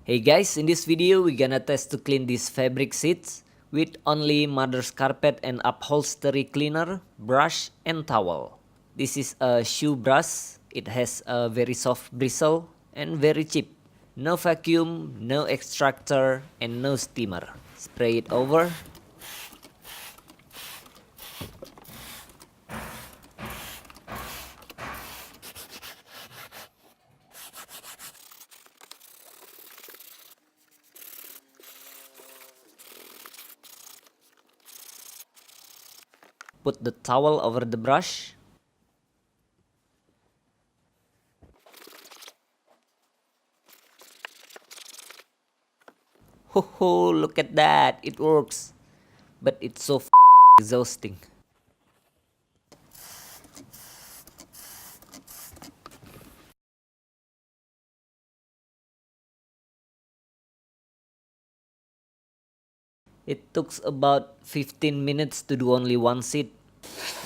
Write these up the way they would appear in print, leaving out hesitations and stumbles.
Hey guys, in this video we gonna test to clean these fabric seats with only mother's carpet and upholstery cleaner, brush and towel. This is a shoe brush. It has a very soft bristle and very cheap. No vacuum, no extractor and no steamer. Spray it over. Put the towel over the brush. Ho ho, look at that, it works. But it's so exhausting. It took about 15 minutes to do only one seat.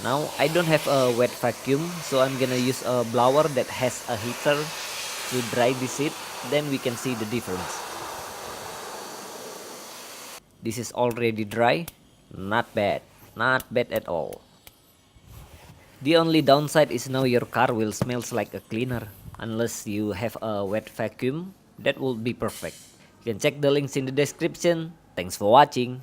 Now I don't have a wet vacuum, so I'm gonna use a blower that has a heater to dry the seat, then we can see the difference. This is already dry, not bad at all. The only downside is now your car will smells like a cleaner. Unless you have a wet vacuum, that would be perfect. You can check the links in the description. Thanks for watching.